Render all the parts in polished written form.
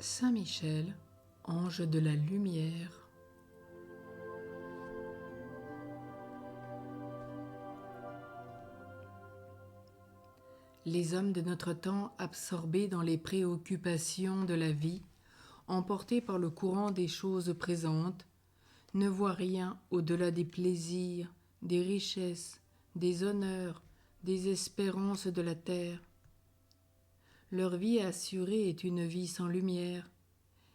Saint Michel, ange de la lumière. Les hommes de notre temps, absorbés dans les préoccupations de la vie, emportés par le courant des choses présentes, ne voient rien au-delà des plaisirs, des richesses, des honneurs, des espérances de la terre. Leur vie assurée est une vie sans lumière.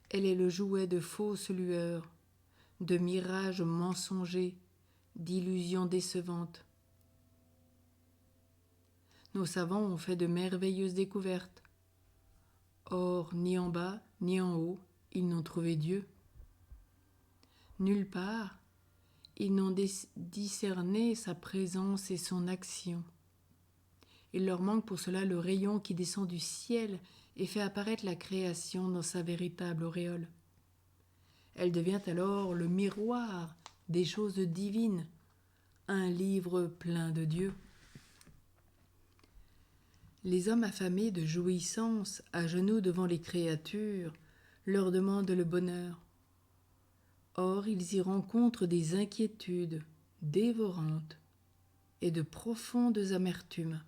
Elle est le jouet de fausses lueurs, de mirages mensongers, d'illusions décevantes. Nos savants ont fait de merveilleuses découvertes. Or, ni en bas, ni en haut, ils n'ont trouvé Dieu. Nulle part, ils n'ont discerné sa présence et son action. Il leur manque pour cela le rayon qui descend du ciel et fait apparaître la création dans sa véritable auréole. Elle devient alors le miroir des choses divines, un livre plein de Dieu. Les hommes affamés de jouissance, à genoux devant les créatures, leur demandent le bonheur. Or, ils y rencontrent des inquiétudes dévorantes et de profondes amertumes.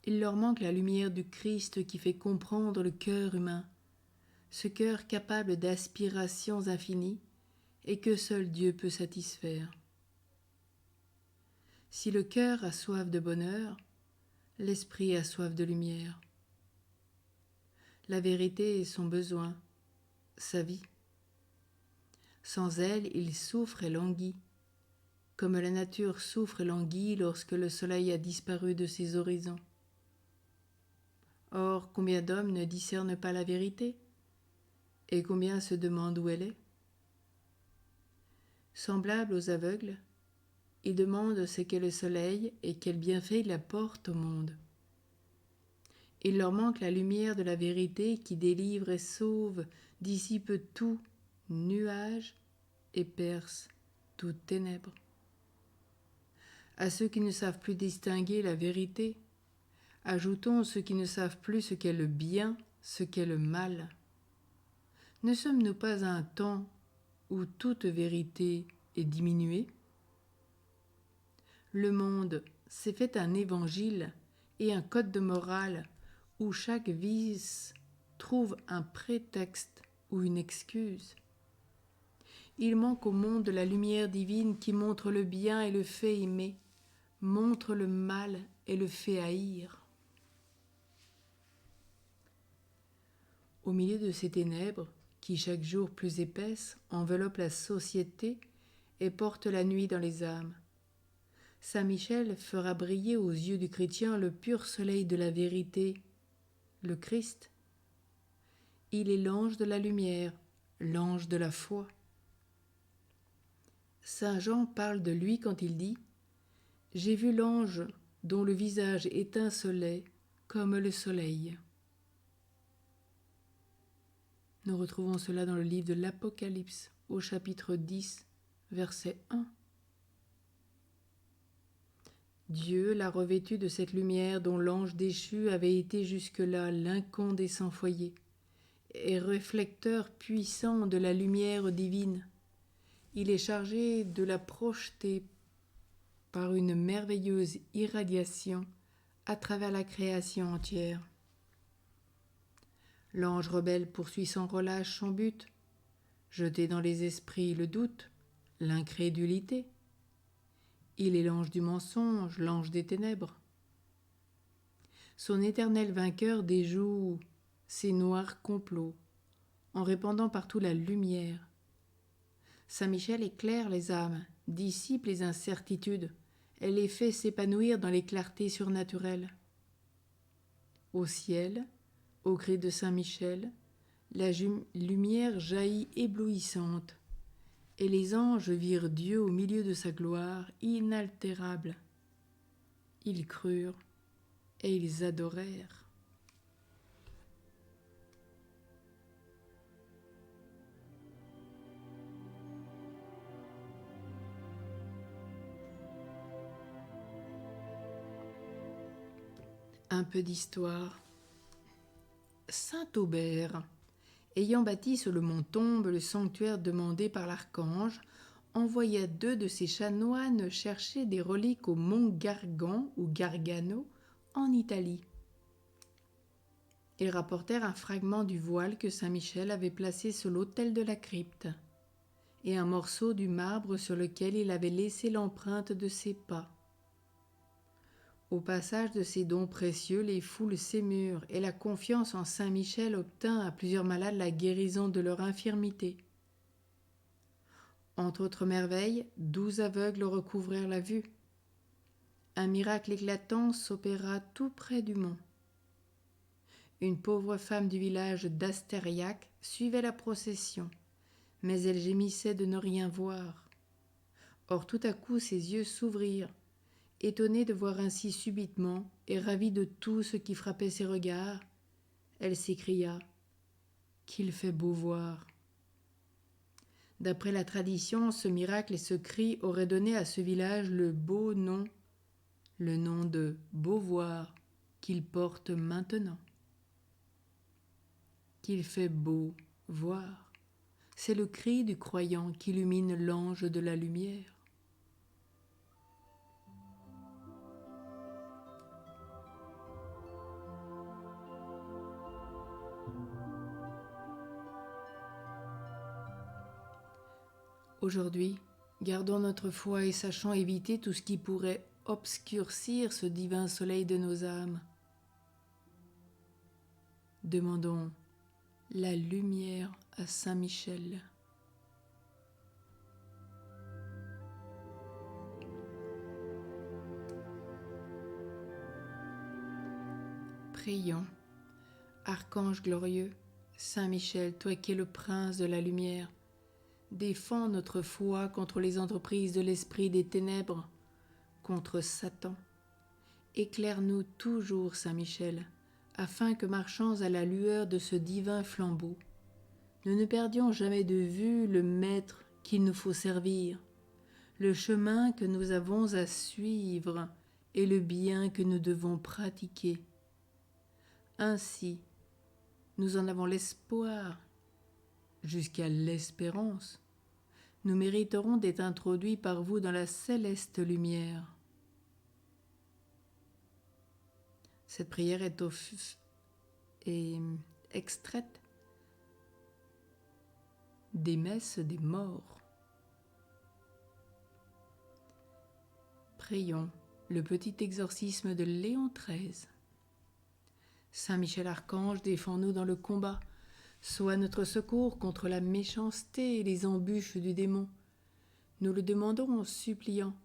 Il leur manque la lumière du Christ qui fait comprendre le cœur humain, ce cœur capable d'aspirations infinies et que seul Dieu peut satisfaire. Si le cœur a soif de bonheur, l'esprit a soif de lumière. La vérité est son besoin, sa vie. Sans elle, il souffre et languit, comme la nature souffre et languit lorsque le soleil a disparu de ses horizons. Or, combien d'hommes ne discernent pas la vérité, et combien se demandent où elle est? Semblables aux aveugles, ils demandent ce qu'est le soleil et quel bienfait il apporte au monde. Il leur manque la lumière de la vérité qui délivre et sauve, dissipe tout nuage et perce toute ténèbre. À ceux qui ne savent plus distinguer la vérité, ajoutons ceux qui ne savent plus ce qu'est le bien, ce qu'est le mal. Ne sommes-nous pas à un temps où toute vérité est diminuée? Le monde s'est fait un évangile et un code de morale où chaque vice trouve un prétexte ou une excuse. Il manque au monde la lumière divine qui montre le bien et le fait aimer, montre le mal et le fait haïr. Au milieu de ces ténèbres, qui chaque jour plus épaisses enveloppent la société et portent la nuit dans les âmes, Saint Michel fera briller aux yeux du chrétien le pur soleil de la vérité, le Christ. Il est l'ange de la lumière, l'ange de la foi. Saint Jean parle de lui quand il dit « J'ai vu l'ange dont le visage étincelait comme le soleil ». Nous retrouvons cela dans le livre de l'Apocalypse, au chapitre 10, verset 1. Dieu l'a revêtu de cette lumière dont l'ange déchu avait été jusque-là l'incandescent foyer, et réflecteur puissant de la lumière divine. Il est chargé de la projeter par une merveilleuse irradiation à travers la création entière. L'ange rebelle poursuit sans relâche son but, jeter dans les esprits le doute, l'incrédulité. Il est l'ange du mensonge, l'ange des ténèbres. Son éternel vainqueur déjoue ses noirs complots en répandant partout la lumière. Saint Michel éclaire les âmes, dissipe les incertitudes et les fait s'épanouir dans les clartés surnaturelles. Au ciel, au cri de Saint Michel, la lumière jaillit éblouissante, et les anges virent Dieu au milieu de sa gloire inaltérable. Ils crurent et ils adorèrent. Un peu d'histoire. Saint Aubert, ayant bâti sur le mont Tombe le sanctuaire demandé par l'archange, envoya 2 de ses chanoines chercher des reliques au mont Gargan ou Gargano en Italie. Ils rapportèrent un fragment du voile que Saint Michel avait placé sur l'autel de la crypte et un morceau du marbre sur lequel il avait laissé l'empreinte de ses pas. Au passage de ces dons précieux, les foules s'émurent et la confiance en Saint Michel obtint à plusieurs malades la guérison de leur infirmité. Entre autres merveilles, 12 aveugles recouvrèrent la vue. Un miracle éclatant s'opéra tout près du mont. Une pauvre femme du village d'Astériac suivait la procession, mais elle gémissait de ne rien voir. Or tout à coup ses yeux s'ouvrirent, étonnée de voir ainsi subitement et ravie de tout ce qui frappait ses regards. Elle s'écria « Qu'il fait beau voir !» D'après la tradition, ce miracle et ce cri auraient donné à ce village le beau nom, le nom de Beauvoir, qu'il porte maintenant. Qu'il fait beau voir, c'est le cri du croyant qu'illumine l'ange de la lumière. Aujourd'hui, gardons notre foi et sachons éviter tout ce qui pourrait obscurcir ce divin soleil de nos âmes. Demandons la lumière à Saint Michel. Prions. Archange glorieux, Saint Michel, toi qui es le prince de la lumière, défends notre foi contre les entreprises de l'esprit des ténèbres, contre Satan. Éclaire-nous toujours, Saint Michel, afin que, marchant à la lueur de ce divin flambeau, nous ne perdions jamais de vue le Maître qu'il nous faut servir, le chemin que nous avons à suivre et le bien que nous devons pratiquer. Ainsi, nous en avons l'espoir, jusqu'à l'espérance. Nous mériterons d'être introduits par vous dans la céleste lumière. Cette prière est extraite des messes des morts. Prions le petit exorcisme de Léon XIII. Saint Michel Archange, défends-nous dans le combat. Sois notre secours contre la méchanceté et les embûches du démon. Nous le demandons en suppliant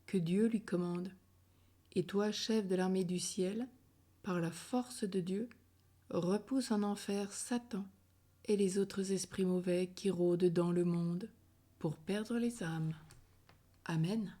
que Dieu lui commande. Et toi, chef de l'armée du ciel, par la force de Dieu, repousse en enfer Satan et les autres esprits mauvais qui rôdent dans le monde pour perdre les âmes. Amen.